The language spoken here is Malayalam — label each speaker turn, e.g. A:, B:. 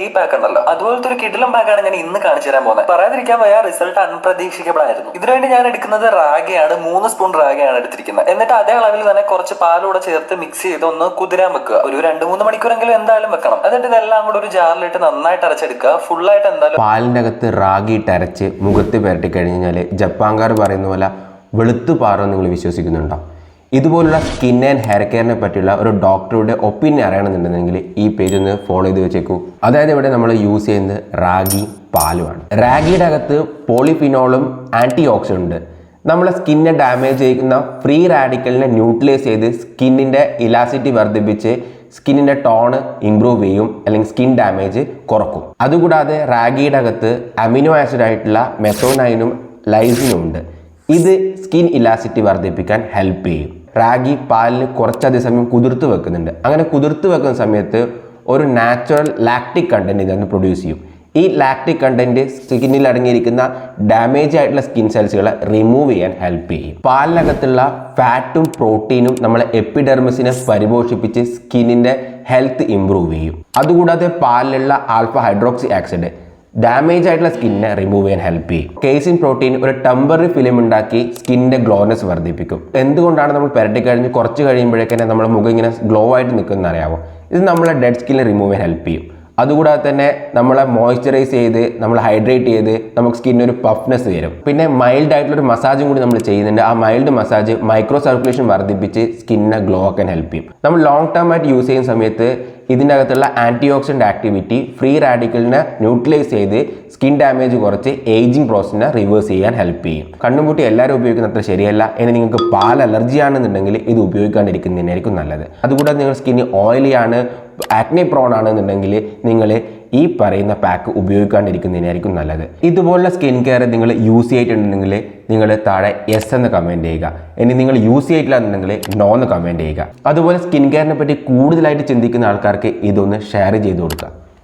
A: ഈ പാക്ക് ഉണ്ടല്ലോ, അതുപോലത്തെ ഒരു കിടിലം പാക്കാണ് ഞാൻ ഇന്ന് കാണിച്ചു തരാൻ പോകുന്നത്. പറയാതിരിക്കാൻ വയ്യ, റിസൾട്ട് അൺപ്രതീക്ഷിക്കബിൾ ആയിരുന്നു. ഇതിനുവേണ്ടി ഞാൻ എടുക്കുന്നത് റാഗിയാണ്. 3 സ്പൂൺ റാഗിയാണ് എടുത്തിരിക്കുന്നത്. എന്നിട്ട് അതേ അളവിൽ തന്നെ കുറച്ച് പാലൂടെ ചേർത്ത് മിക്സ് ചെയ്ത് ഒന്ന് കുതിരാൻ വെക്കുക. ഒരു 2-3 മണിക്കൂറെങ്കിലും എന്തായാലും വെക്കണം. എന്നിട്ട് ഇതെല്ലാം കൂടെ ഒരു ജാറിലിട്ട് നന്നായിട്ട് അരച്ചെടുക്കുക. ഫുള്ളായിട്ട് എന്തായാലും
B: പാലിൻ്റെ അകത്ത് റാഗി ഇട്ടരച്ച് മുഖത്ത് പുരട്ടി കഴിഞ്ഞാൽ ജപ്പാൻകാർ പറയുന്ന പോലെ വെളുത്തു പാറുമെന്ന് നിങ്ങൾ വിശ്വസിക്കുന്നുണ്ടോ? ഇതുപോലുള്ള സ്കിൻ ആൻഡ് ഹെയർ കെയറിനെ പറ്റിയുള്ള ഒരു ഡോക്ടറുടെ ഒപ്പീനിയൻ അറിയണമെന്നുണ്ടെങ്കിൽ ഈ പേജ് ഒന്ന് ഫോളോ ചെയ്ത് വെച്ചേക്കൂ. അതായത് ഇവിടെ നമ്മൾ യൂസ് ചെയ്യുന്നത് റാഗി പാലുമാണ്. റാഗിയുടെ അകത്ത് പോളിഫിനോളും ആൻറ്റി ഓക്സിഡൻ്റ് ഉണ്ട്. നമ്മളെ സ്കിന്നെ ഡാമേജ് ചെയ്യുന്ന ഫ്രീ റാഡിക്കലിനെ ന്യൂട്രലൈസ് ചെയ്ത് സ്കിന്നിൻ്റെ ഇലാസിറ്റി വർദ്ധിപ്പിച്ച് സ്കിന്നിൻ്റെ ടോണ് ഇംപ്രൂവ് ചെയ്യും, അല്ലെങ്കിൽ സ്കിൻ ഡാമേജ് കുറക്കും. അതുകൂടാതെ റാഗിയുടെ അകത്ത് അമിനോ ആസിഡ് ആയിട്ടുള്ള മെത്തോനൈനും ലൈസിനും ഉണ്ട്. ഇത് സ്കിൻ ഇലാസിറ്റി വർദ്ധിപ്പിക്കാൻ ഹെൽപ്പ് ചെയ്യും. റാഗി പാലിൽ കുറച്ചധികം സമയം കുതിർത്ത് വെക്കുന്നുണ്ട്. അങ്ങനെ കുതിർത്ത് വെക്കുന്ന സമയത്ത് ഒരു നാച്ചുറൽ ലാക്റ്റിക് കണ്ടന്റ് ഇതിന് പ്രൊഡ്യൂസ് ചെയ്യും. ഈ ലാക്റ്റിക് കണ്ടന്റ് സ്കിന്നിൽ അടങ്ങിയിരിക്കുന്ന ഡാമേജ് ആയിട്ടുള്ള സ്കിൻ സെൽസുകളെ റിമൂവ് ചെയ്യാൻ ഹെൽപ്പ് ചെയ്യും. പാലിനകത്തുള്ള ഫാറ്റും പ്രോട്ടീനും നമ്മളെ എപ്പിഡെർമിസിനെ പരിപോഷിപ്പിച്ച് സ്കിന്നിൻ്റെ ഹെൽത്ത് ഇംപ്രൂവ് ചെയ്യും. അതുകൂടാതെ പാലിലുള്ള ആൽഫ ഹൈഡ്രോക്സി ആസിഡ് ഡാമേജ് ആയിട്ടുള്ള സ്കിന്നിനെ റിമൂവ് ചെയ്യാൻ ഹെൽപ്പ് ചെയ്യും. കേസിൻ പ്രോട്ടീൻ ഒരു ടെമ്പററി ഫിലിം ഉണ്ടാക്കി സ്കിന്നിൻ്റെ ഗ്ലോനെസ് വർദ്ധിപ്പിക്കും. എന്തുകൊണ്ടാണ് നമ്മൾ പുരട്ടി കഴിഞ്ഞ് കുറച്ച് കഴിയുമ്പോഴേക്കന്നെ നമ്മുടെ മുഖം ഇങ്ങനെ ഗ്ലോ ആയിട്ട് നിൽക്കുന്നത് അറിയാമോ? ഇത് നമ്മളെ ഡെഡ് സ്കിന്നിനെ റിമൂവ് ചെയ്യാൻ ഹെൽപ്പ് ചെയ്യും. അതുകൂടാതെ തന്നെ നമ്മളെ മോയ്സ്ചറൈസ് ചെയ്ത് നമ്മൾ ഹൈഡ്രേറ്റ് ചെയ്ത് നമുക്ക് സ്കിന്നൊരു പഫ്നെസ് തരും. പിന്നെ മൈൽഡ് ആയിട്ടുള്ളൊരു മസാജും കൂടി നമ്മൾ ചെയ്യുന്നുണ്ട്. ആ മൈൽഡ് മസാജ് മൈക്രോ സർക്കുലേഷൻ വർദ്ധിപ്പിച്ച് സ്കിന്നിനെ ഗ്ലോ ആക്കാൻ ഹെൽപ്പ് ചെയ്യും. നമ്മൾ ലോങ് ടേം ആയിട്ട് യൂസ് ചെയ്യുന്ന സമയത്ത് ഇതിൻ്റെ അകത്തുള്ള ആൻറ്റി ഓക്സിഡൻ്റ് ആക്ടിവിറ്റി ഫ്രീ റാഡിക്കലിനെ ന്യൂട്രലൈസ് ചെയ്ത് സ്കിൻ ഡാമേജ് കുറച്ച് ഏജിങ് പ്രോസസ്സിനെ റിവേഴ്സ് ചെയ്യാൻ ഹെൽപ്പ് ചെയ്യും. കണ്ണുമുട്ടി എല്ലാവരും ഉപയോഗിക്കുന്ന അത്ര ശരിയല്ല. ഇനി നിങ്ങൾക്ക് പാൽ അലർജി ആണെന്നുണ്ടെങ്കിൽ ഇത് ഉപയോഗിക്കാണ്ടിരിക്കുന്നതിനായിരിക്കും നല്ലത്. അതുകൂടാതെ നിങ്ങൾ സ്കിന്ന് ഓയിലി ആണ്, ആക്നെ പ്രോൺ ആണെന്നുണ്ടെങ്കിൽ നിങ്ങൾ ഈ പറയുന്ന പാക്ക് ഉപയോഗിക്കാണ്ടിരിക്കുന്നതിനായിരിക്കും നല്ലത്. ഇതുപോലുള്ള സ്കിൻ കെയർ നിങ്ങൾ യൂസ് ചെയ്തിട്ടുണ്ടെങ്കിൽ നിങ്ങൾ താഴെ യെസ് എന്ന് കമൻറ്റ് ചെയ്യുക. ഇനി നിങ്ങൾ യൂസ് ചെയ്തിട്ടില്ല എന്നുണ്ടെങ്കിൽ നോ എന്ന് കമൻറ്റ് ചെയ്യുക. അതുപോലെ സ്കിൻ കെയറിനെ പറ്റി കൂടുതലായിട്ട് ചിന്തിക്കുന്ന ആൾക്കാർക്ക് ഇതൊന്ന് ഷെയർ ചെയ്ത് കൊടുക്കുക.